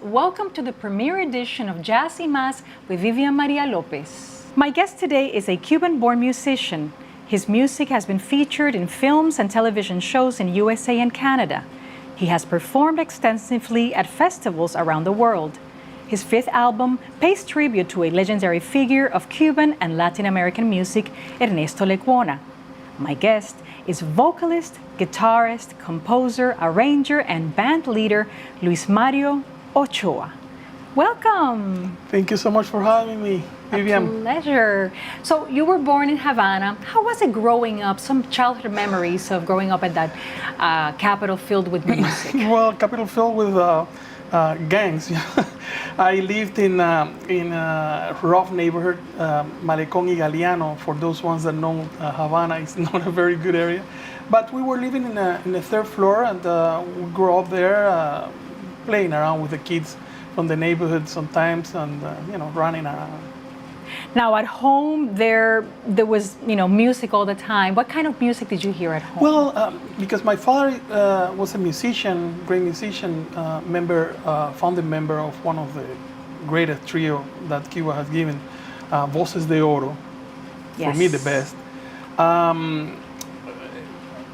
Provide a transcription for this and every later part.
Welcome to the premiere edition of Jazz y Más with Viviam Maria Lopez. My guest today is a Cuban-born musician. His music has been featured in films and television shows in USA and Canada. He has performed extensively at festivals around the world. His fifth album pays tribute to a legendary figure of Cuban and Latin American music, Ernesto Lecuona. My guest is vocalist, guitarist, composer, arranger, and band leader Luis Mario Ochoa. Welcome. Thank you so much for having me, Viviam. A pleasure. So you were born in Havana. How was it growing up? Some childhood memories of growing up at that capital filled with music. Well, capital filled with gangs. I lived in a rough neighborhood, Malecón y Galeano. For those ones that know Havana, it's not a very good area. But we were living in the third floor, and we grew up there, playing around with the kids from the neighborhood sometimes, and running around. Now at home, there was music all the time. What kind of music did you hear at home? Well, because my father was a musician, great musician, founding member of one of the greatest trio that Cuba has given, Voces de Oro. Yes. For me, the best.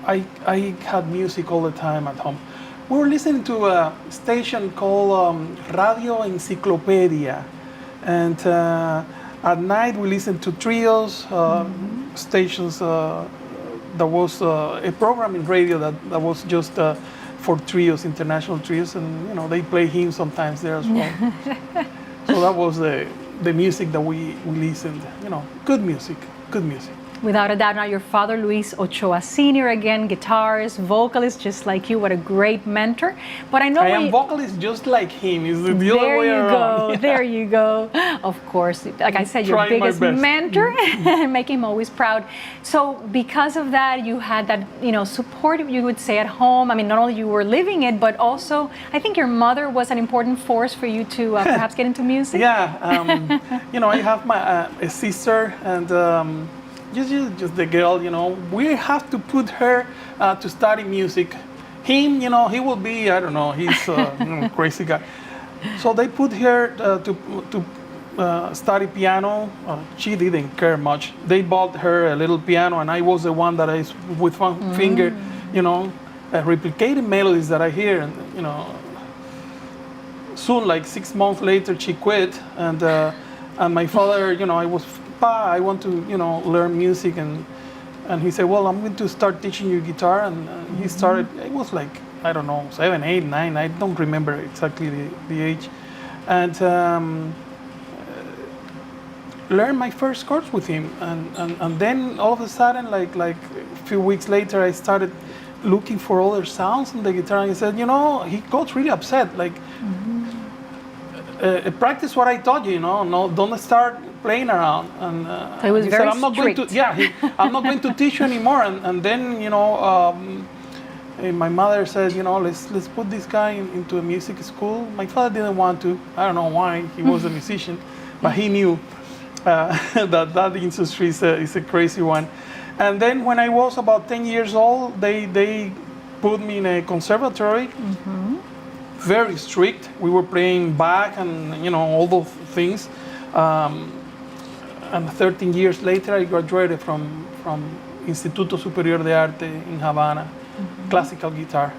I had music all the time at home. We were listening to a station called Radio Enciclopedia, and at night we listened to trios, stations. There was a program in radio that was just for trios, international trios, and they play hymns sometimes there as well. So that was the music that we listened. Good music. Without a doubt. Now your father, Luis Ochoa Sr., again, guitarist, vocalist, just like you. What a great mentor. But I know I am vocalist just like him. It's the other way around. There you go. Of course, like I said, your biggest mentor, and make him always proud. So because of that, you had that support, you would say, at home. I mean, not only you were living it, but also I think your mother was an important force for you to perhaps get into music. Yeah, I have a sister, and just the girl, we have to put her to study music. Him, he will be, I don't know, he's a crazy guy. So they put her to study piano. She didn't care much. They bought her a little piano, and I was the one that with one finger, replicating melodies that I hear. And, soon, like 6 months later, she quit. And my father, I want to, learn music, and he said, well, I'm going to start teaching you guitar, and he started. It was like, I don't know, 7, 8, 9. I don't remember exactly the age, and learned my first chords with him, and then all of a sudden, like a few weeks later, I started looking for other sounds on the guitar, and he said, he got really upset, like. Practice what I taught you, no, don't start playing around. And so he was very said, I'm not strict. going to, I'm not going to teach you anymore. And then, my mother said, let's put this guy into a music school. My father didn't want to. I don't know why. He was a musician, but he knew that industry is a crazy one. And then when I was about 10 years old, they put me in a conservatory. Very strict. We were playing Bach and all those things. And 13 years later, I graduated from Instituto Superior de Arte in Havana, classical guitar.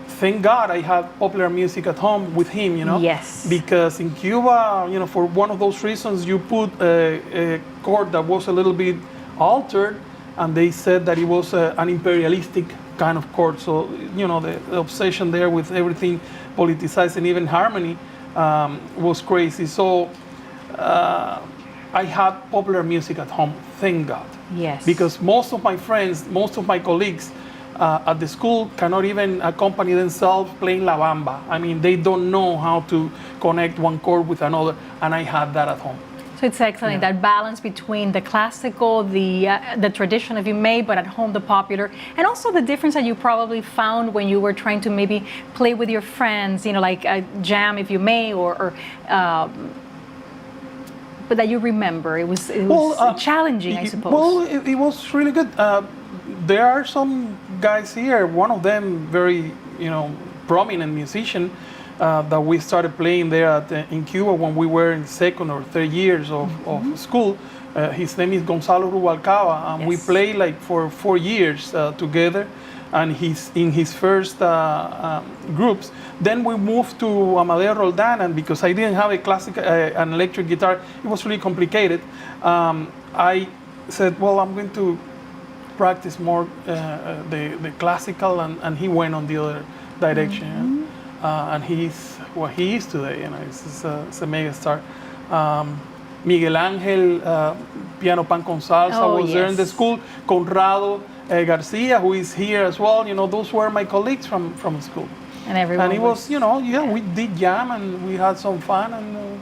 Thank God I had popular music at home with him, Yes. Because in Cuba, for one of those reasons, you put a chord that was a little bit altered, and they said that it was an imperialistic kind of chord. So, the obsession there with everything politicized, and even harmony was crazy. So I had popular music at home, thank God. Yes. Because most of my friends, most of my colleagues at the school cannot even accompany themselves playing La Bamba. I mean, they don't know how to connect one chord with another, and I had that at home. So it's excellent, that balance between the classical, the tradition if you may, but at home the popular, and also the difference that you probably found when you were trying to maybe play with your friends, you know, like a jam if you may, or but that you remember. It was challenging, I suppose. Well, it was really good. There are some guys here, one of them very, prominent musician, that we started playing there in Cuba when we were in second or third years of school. His name is Gonzalo Rubalcava, and we played like for 4 years together. And he's in his first groups. Then we moved to Amadeo Roldan, and because I didn't have a classic, an electric guitar, it was really complicated. I said, well, I'm going to practice more the classical, and he went on the other direction. And he's what he is today. He's a mega star. Miguel Angel, piano pan con salsa, was there in the school. Conrado Garcia, who is here as well. Those were my colleagues from school. And everyone. And it was, we did jam and we had some fun. And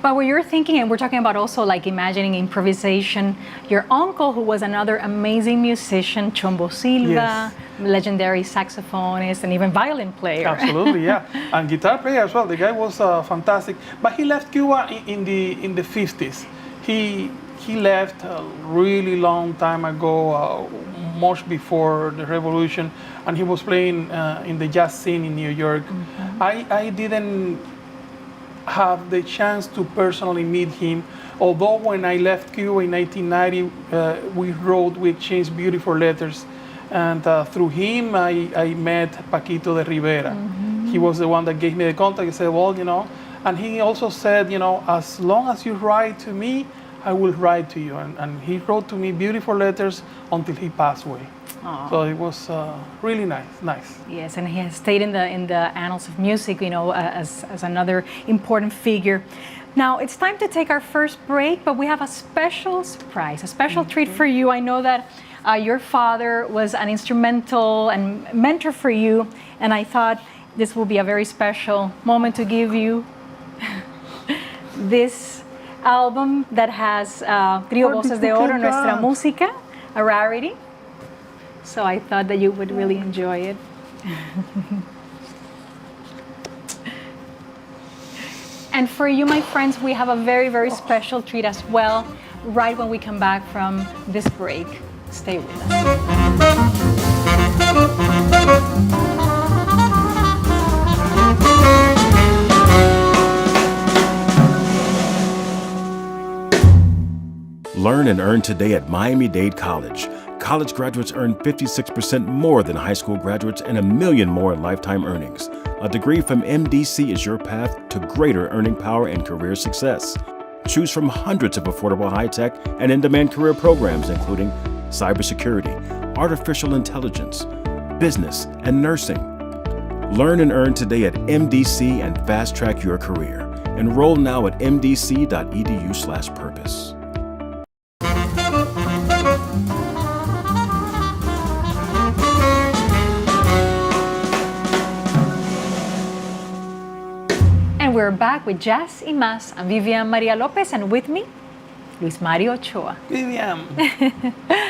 but what you're thinking, and we're talking about also like imagining improvisation. Your uncle, who was another amazing musician, Chombo Silva, legendary saxophonist, and even violin player. Absolutely, yeah, and guitar player as well. The guy was fantastic. But he left Cuba in the 50s. He left a really long time ago, much before the revolution, and he was playing in the jazz scene in New York. I didn't have the chance to personally meet him, although when I left Cuba in 1990, we exchanged beautiful letters, and through him I met Paquito de Rivera. He was the one that gave me the contact. He said, well, and he also said, as long as you write to me, I will write to you. And he wrote to me beautiful letters until he passed away. Aww. So it was really nice. Yes, and he has stayed in the annals of music, as another important figure. Now it's time to take our first break, but we have a special surprise, a special treat for you. I know that your father was an instrumental and mentor for you, and I thought this will be a very special moment to give you this album that has Trio Voces de Oro, Nuestra Música, a rarity. So I thought that you would really enjoy it. And for you, my friends, we have a very, very special treat as well, right when we come back from this break. Stay with us. Learn and earn today at Miami-Dade College. College graduates earn 56% more than high school graduates and $1 million more in lifetime earnings. A degree from MDC is your path to greater earning power and career success. Choose from hundreds of affordable high-tech and in-demand career programs, including cybersecurity, artificial intelligence, business, and nursing. Learn and earn today at MDC and fast-track your career. Enroll now at mdc.edu/purpose. We're back with Jazz y Más. I'm Viviam Maria Lopez, and with me, Luis Mario Ochoa. Viviam,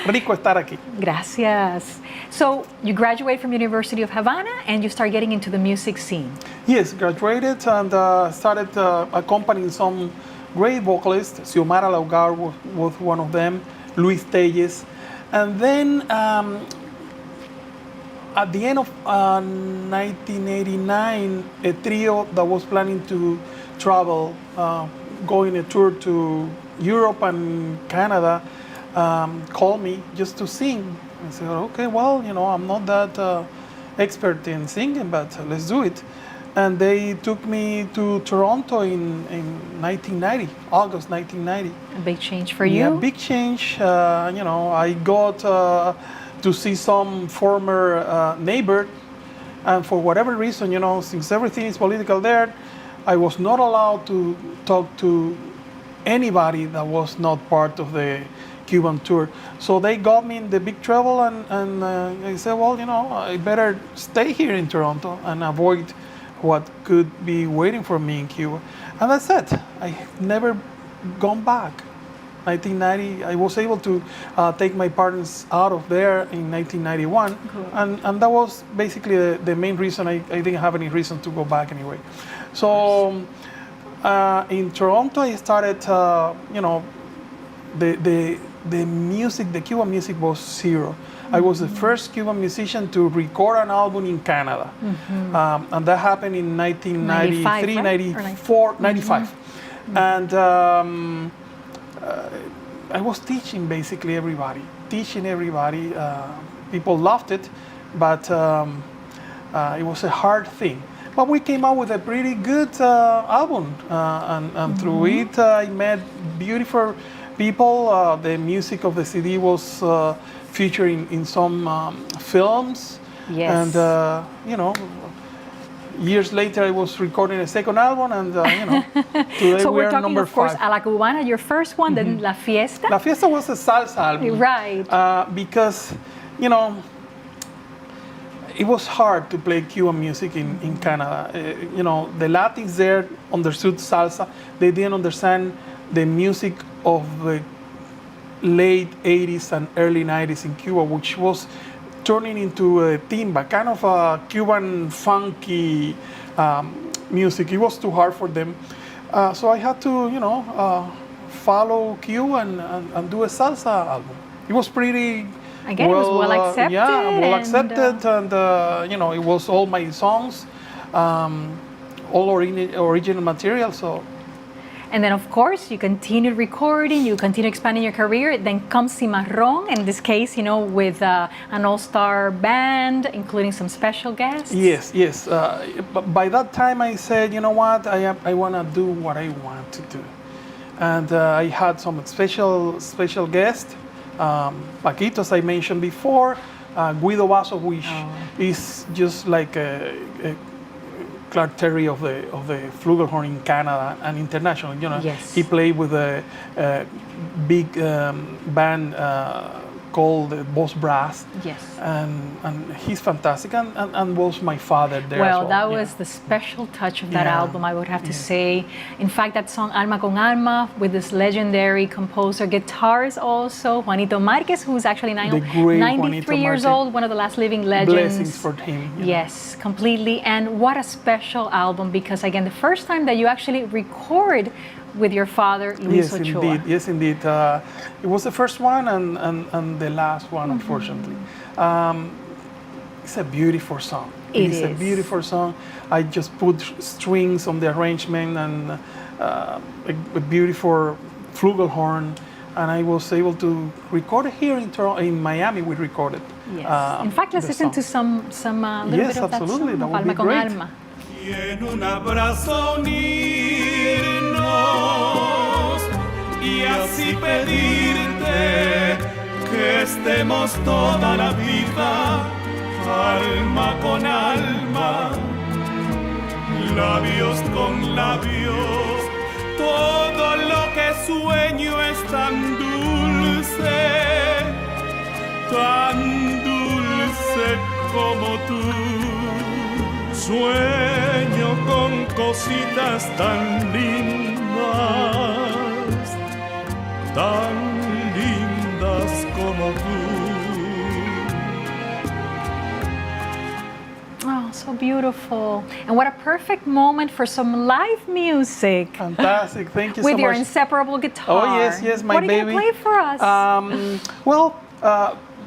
rico estar aquí. Gracias. So you graduate from University of Havana, and you start getting into the music scene. Yes, graduated and started accompanying some great vocalists. Xiomara Laugar was one of them, Luis Telles. And then at the end of 1989, a trio that was planning to travel, going a tour to Europe and Canada, called me just to sing. I said, okay, well, I'm not that expert in singing, but let's do it. And they took me to Toronto in 1990, August 1990. A big change for you? Yeah, big change. I got to see some former neighbor, and for whatever reason, since everything is political there, I was not allowed to talk to anybody that was not part of the Cuban tour. So they got me in the big trouble, and I said, well, I better stay here in Toronto and avoid what could be waiting for me in Cuba. And that's it. I never gone back. 1990, I was able to take my parents out of there in 1991, Cool. and that was basically the main reason. I didn't have any reason to go back anyway. So in Toronto, I started, the music, the Cuban music was zero. I was the first Cuban musician to record an album in Canada. And that happened in 1993, 95, right? 94, 95. And I was teaching basically everybody. People loved it, but it was a hard thing. But we came out with a pretty good album, and through it I met beautiful people. The music of the CD was featured in some films. Yes. And years later I was recording a second album, and today So we we're are talking, number of course, 5. A La Cubana, your first one, then La Fiesta. La Fiesta was a salsa album. Right. Because, it was hard to play Cuban music in Canada. The Latins there understood salsa. They didn't understand the music of the late 80s and early 90s in Cuba, which was turning into a timba, kind of a Cuban funky music. It was too hard for them. So I had to, follow Q and do a salsa album. It was pretty... Again, it was well accepted. Yeah, well accepted, and it was all my songs, all original material. So, And then, of course, you continued recording, you continued expanding your career. Then comes Cimarrón, in this case, with an all-star band, including some special guests. Yes. But by that time, I said, you know what, I want to do what I want to do, and I had some special guests. Paquito, as I mentioned before, Guido Basso, which is just like a Clark Terry of the flugelhorn in Canada and international. Yes. He played with a big band called Boss Brass. Yes. And he's fantastic, and was my father there. Well, as that was the special touch of that Yeah. album, I would have to say. In fact, that song Alma con Alma with this legendary composer, guitarist also, Juanito Marquez, who's actually The great 93 Juanito years Marquez. old, one of the last living legends. Blessings for him. Yes, completely. And what a special album, because again, the first time that you actually record with your father, Luis Ochoa. Yes, indeed. It was the first one and the last one, unfortunately. It's a beautiful song. It is a is. beautiful song. I just put strings on the arrangement and a beautiful flugelhorn, and I was able to record it here in Miami. We recorded. Yes. In fact, let's the listen song. to some little Yes, bit of absolutely. that That song, would Alma be con great. Alma. Y en un abrazo unirnos y así pedirte que estemos toda la vida, alma con alma, labios con labios. Todo lo que sueño es tan dulce como tú. Sueño con cositas tan lindas como tú. Oh, so beautiful. And what a perfect moment for some live music. Fantastic. Thank you With so your much. inseparable guitar. Oh, yes, my what are you baby. going to play for us?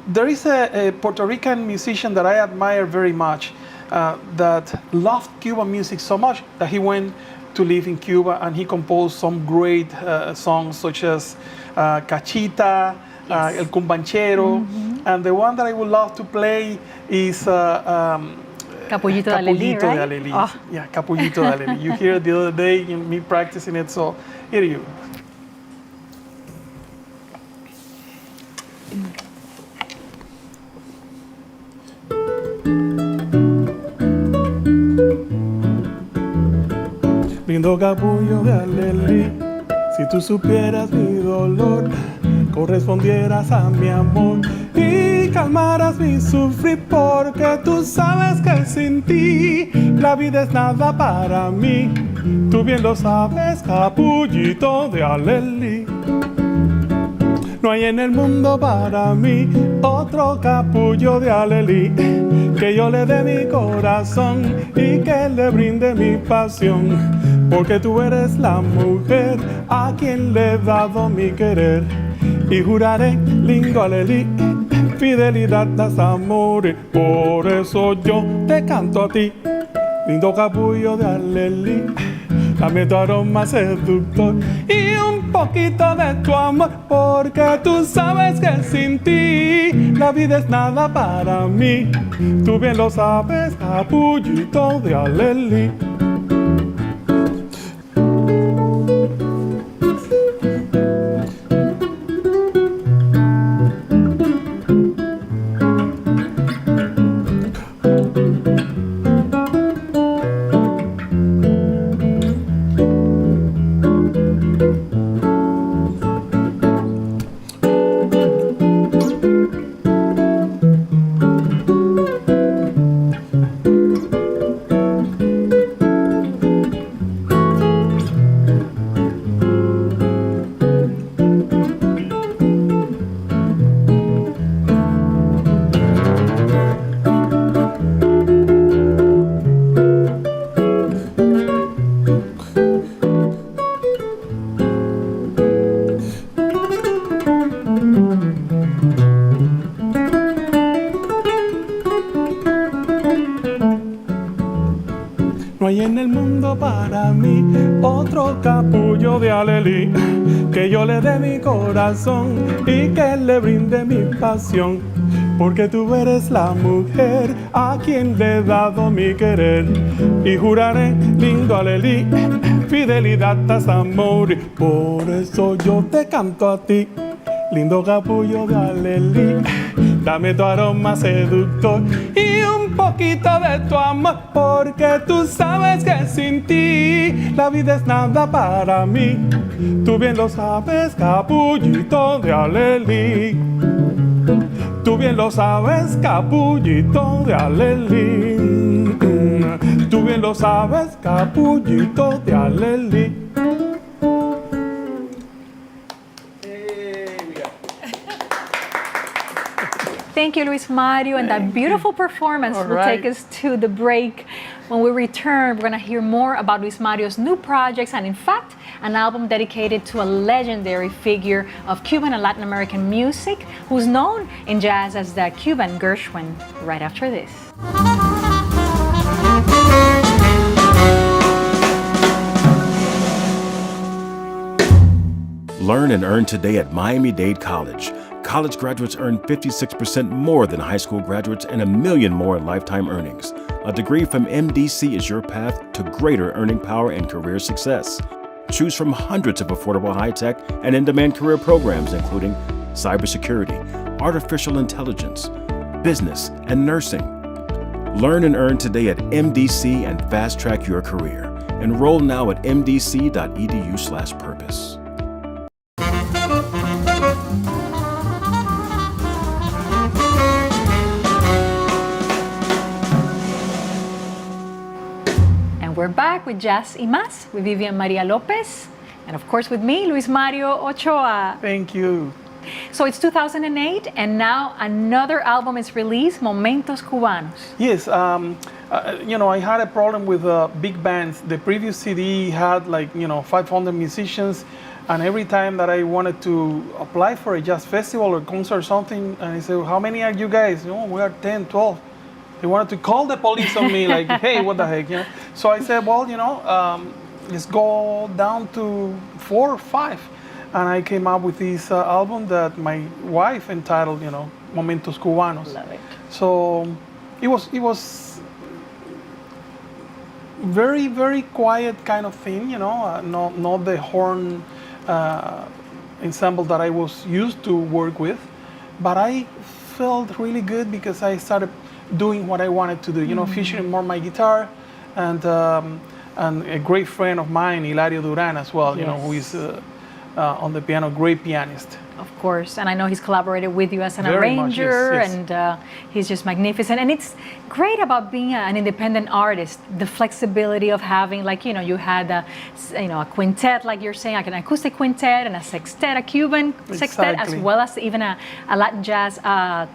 There is a Puerto Rican musician that I admire very much, that loved Cuban music so much that he went to live in Cuba, and he composed some great songs such as Cachita, Yes. El Cumbanchero, and the one that I would love to play is Capullito de Alelí, de right? Alelí. Oh. Yeah, Capullito de Alelí. You hear it the other day, me practicing it, so here you go. Lindo capullo de Alelí, si tú supieras mi dolor, correspondieras a mi amor y calmaras mi sufrir, porque tú sabes que sin ti la vida es nada para mí. Tú bien lo sabes, capullito de alelí. No hay en el mundo para mí otro capullo de alelí, que yo le dé mi corazón y que le brinde mi pasión, porque tú eres la mujer a quien le he dado mi querer, y juraré, lindo alelí, fidelidad hasta morir. Por eso yo te canto a ti, lindo capullo de alelí. Dame tu aroma seductor y un poquito de tu amor, porque tú sabes que sin ti la vida es nada para mí. Tú bien lo sabes, capullito de alelí. No hay en el mundo para mí otro capullo de alelí, que yo le dé mi corazón y que le brinde mi pasión, porque tú eres la mujer a quien le he dado mi querer, y juraré, lindo alelí, fidelidad hasta morir. Por eso yo te canto a ti, lindo capullo de alelí. Dame tu aroma seductor y un poquito de tu amor, porque tú sabes que sin ti la vida es nada para mí. Tú bien lo sabes, capullito de alelí. Tú bien lo sabes, capullito de alelí. Tú bien lo sabes, capullito de alelí. Thank you, Luis Mario, and that beautiful performance will take us to the break. When we return, we're going to hear more about Luis Mario's new projects and, in fact, an album dedicated to a legendary figure of Cuban and Latin American music who's known in jazz as the Cuban Gershwin. Right after this. Learn and earn today at Miami-Dade College. College graduates earn 56% more than high school graduates and $1 million more in lifetime earnings. A degree from MDC is your path to greater earning power and career success. Choose from hundreds of affordable high-tech and in-demand career programs, including cybersecurity, artificial intelligence, business, and nursing. Learn and earn today at MDC and fast-track your career. Enroll now at mdc.edu/purpose. We're back with Jazz y Más with Viviam Maria Lopez, and of course with me, Luis Mario Ochoa. Thank you. So it's 2008, and now another album is released, Momentos Cubanos. Yes, you know, I had a problem with big bands. The previous CD had 500 musicians, and every time that I wanted to apply for a jazz festival or concert or something, and I said, how many are you guys? Oh, we are 10, 12. They wanted to call the police on me, like, hey, what the heck, you know? So I said, well, let's go down to 4 or 5. And I came up with this album that my wife entitled, Momentos Cubanos. Love it. So it was very, very quiet kind of thing, not the horn ensemble that I was used to work with. But I felt really good because I started doing what I wanted to do, featuring more my guitar, and a great friend of mine, Hilario Duran, as well, Yes. who is on the piano, great pianist. Of course, and I know he's collaborated with you as an Very much, arranger, yes. and he's just magnificent. And it's great about being an independent artist, the flexibility of having, like, you had a quintet, like you're saying, like an acoustic quintet and a sextet, a Cuban sextet, as Exactly. well as even a Latin jazz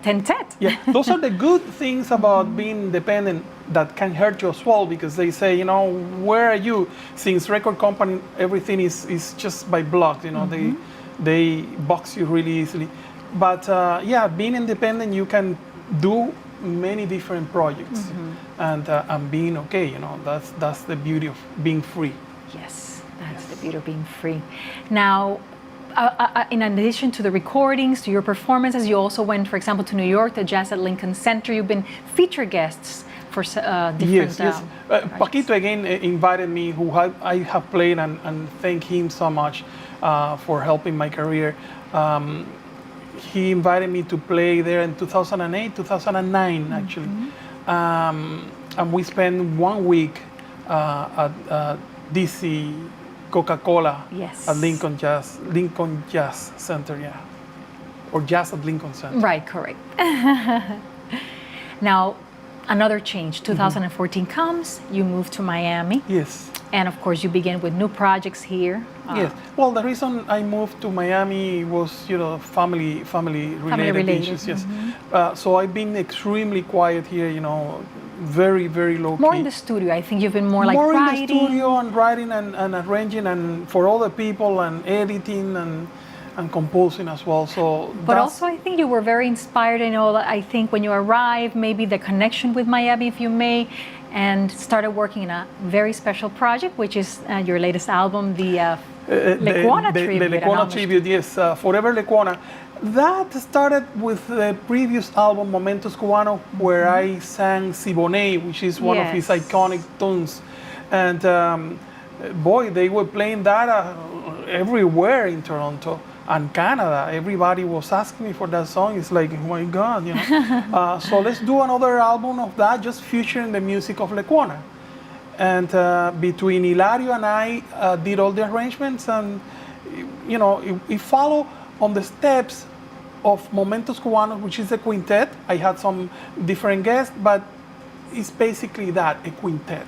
tentet. Yeah, those are the good things about being independent that can hurt you as well, because they say, where are you? Since record company, everything is just by blocks, they box you really easily. But yeah, being independent, you can do many different projects, and being okay, that's the beauty of being free. Yes, that's the beauty of being free. Now, in addition to the recordings, to your performances, you also went, for example, to New York, to Jazz at Lincoln Center. You've been featured guests for different Yes. projects. Paquito again invited me, who I have played, and thank him so much for helping my career. He invited me to play there in 2008, 2009 actually. And we spent 1 week at DC Coca-Cola Yes. at Lincoln Jazz Center, yeah. Or Jazz at Lincoln Center. Right, correct. Now, another change. 2014 comes, you move to Miami, Yes. and of course you begin with new projects here. Yes. Well, the reason I moved to Miami was, family related related, issues. Yes. So I've been extremely quiet here. Very, very low More key. in the studio. I think you've been more like More writing. in the studio and writing and arranging, and for other people, and editing and composing as well. So. But also, I think you were very inspired. I think when you arrived, maybe the connection with Miami, if you may, and started working in a very special project, which is your latest album, the Lecuona tribute. The and Lecuona homage. tribute, yes, Forever Lecuona. That started with the previous album, Momentos Cubano, where I sang Siboney, which is one of his Yes. iconic tunes. And boy, they were playing that everywhere in Toronto and Canada. Everybody was asking me for that song. It's like, oh my God, So let's do another album of that, just featuring the music of Lecuona. And between Hilario and I did all the arrangements, and it followed on the steps of Momentos Cubanos, which is a quintet. I had some different guests, but it's basically that, a quintet.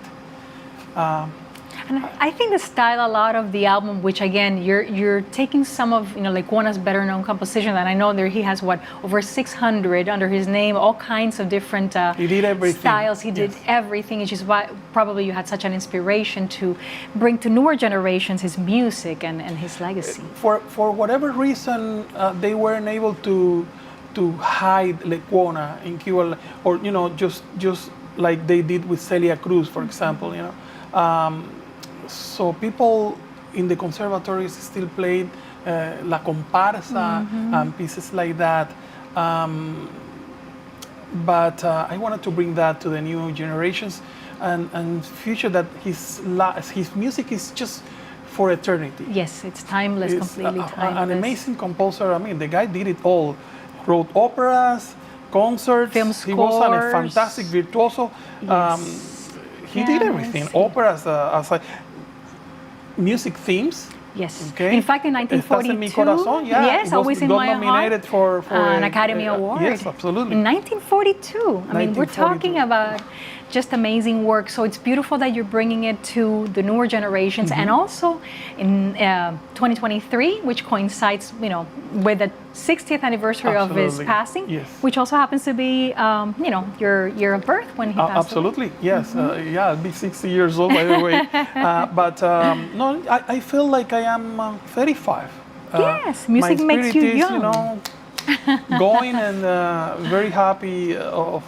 And I think the style, a lot of the album, which again, you're taking some of Lecuona's better known compositions, and I know there he has over 600 under his name, all kinds of different He did everything. styles. He did everything, which is why probably you had such an inspiration to bring to newer generations his music and his legacy. For whatever reason, they weren't able to hide Lecuona in Cuba, or just like they did with Celia Cruz, for example. So people in the conservatories still played La Comparsa and pieces like that. But I wanted to bring that to the new generations and future, that his music is just for eternity. Yes, it's timeless, It's completely timeless. an amazing composer. I mean, the guy did it all. Wrote operas, concerts. Film He was a scores. fantastic virtuoso. He did everything. Yes. Operas, music themes. Yes. Okay. In fact, in Estás en mi 1942, corazón, yeah, yes, it Always in got My nominated Heart, for an Academy Award. Yes, absolutely. In 1942. I mean, we're 1942. talking about just amazing work. So it's beautiful that you're bringing it to the newer generations, and also in 2023, which coincides, with the 60th anniversary of his Absolutely. passing, Yes. which also happens to be, your year of birth when he passed away. Absolutely, yes. Yeah, I'll be 60 years old, by the way. But no, I feel like I am 35. Yes, music my makes spirit you is, young. Going, and very happy of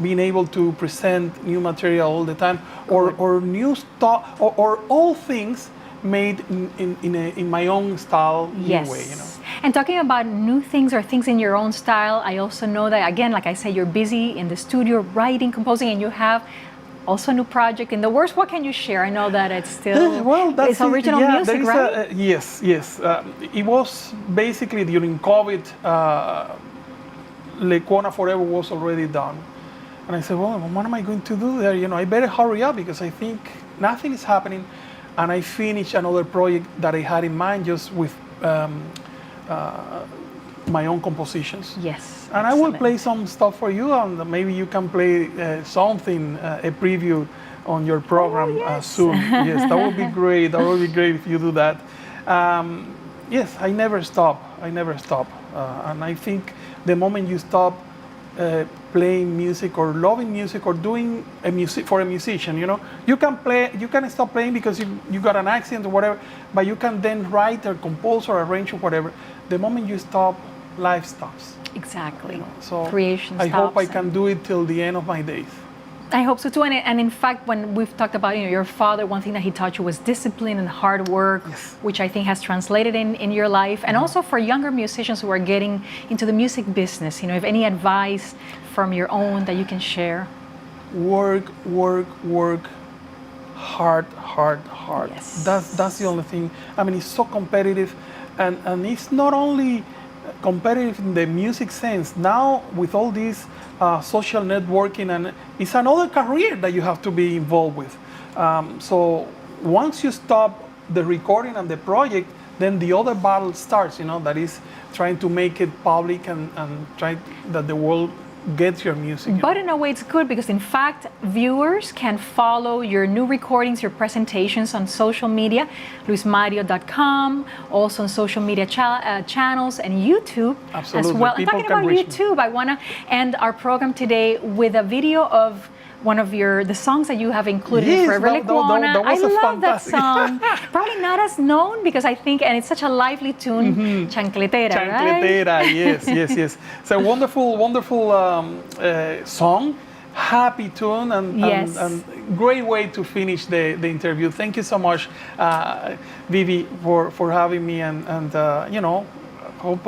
being able to present new material all the time, or new stuff, or all things made in my own style, Yes. new way. And talking about new things or things in your own style, I also know that, again, like I said, you're busy in the studio writing, composing, and you have also a new project in the works. What can you share? I know that it's still it's original music, right? Yes. It was basically during COVID. Lecuona Forever was already done, and I said, well, what am I going to do there? I better hurry up, because I think nothing is happening. and I finished another project that I had in mind just with my own compositions. Yes. And I will play some stuff for you, and maybe you can play something, a preview on your program soon. Yes, that would be great. That would be great if you do that. Yes, I never stop. I never stop. And I think the moment you stop playing music or loving music or doing a music for a musician, you can stop playing because you got an accident or whatever, but you can then write or compose or arrange or whatever. The moment you stop, life stops. Exactly. So creation I stops. hope I can do it till the end of my days. I hope so too. And in fact, when we've talked about your father, one thing that he taught you was discipline and hard work, Yes. which I think has translated in your life. And also for younger musicians who are getting into the music business, if any advice from your own that you can share. Work, hard. Yes. That's the only thing. I mean, it's so competitive, and it's not only competitive in the music sense. Now with all this social networking, and it's another career that you have to be involved with. So once you stop the recording and the project, then the other battle starts. That is trying to make it public and try that the world gets your music. But in a way, it's good because, in fact, viewers can follow your new recordings, your presentations on social media, luismario.com, also on social media channels and YouTube Absolutely. as well. And People talking can about reach me. YouTube, I want to end our program today with a video of one of the songs that you have included in Yes, Forever that Lecuona. was I love that fantastic. song. Probably not as known because I think, and it's such a lively tune, Chancletera, right? Chancletera, yes. It's a wonderful song, happy tune, and great way to finish the interview. Thank you so much, Vivi, for having me, and hope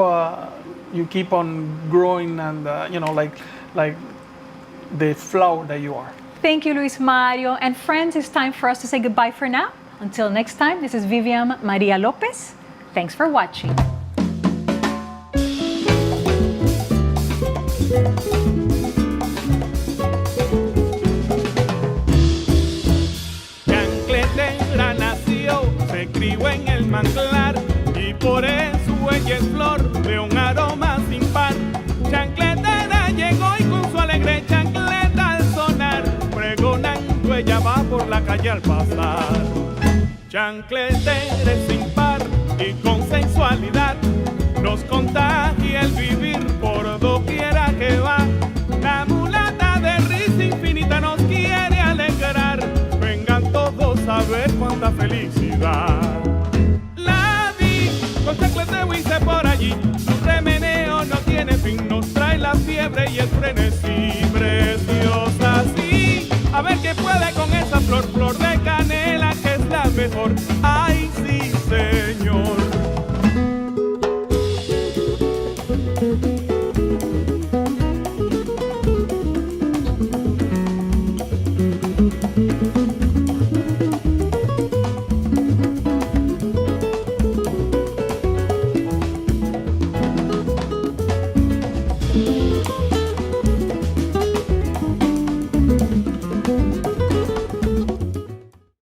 you keep on growing and like the flower that you are. Thank you, Luis Mario. And friends, it's time for us to say goodbye for now. Until next time, this is Viviam Maria Lopez. Thanks for watching. Chancletera nació, se crió en el manglar y por eso ella es flor de un aroma sin par. Chancletera llegó y con su alegre chancleta al sonar, pregonando ella va por la calle al pasar. Chancletera es sin par y con sensualidad nos contagia el vivir por doquiera que va. La mulata de risa infinita nos quiere alegrar. Vengan todos a ver cuánta felicidad. La vi con chancleteo hice por allí. Su remeneo no tiene fin. Nos trae la fiebre y el frenesí. Preciosa así. A ver qué puede con esa flor de canela que es la mejor. Ay,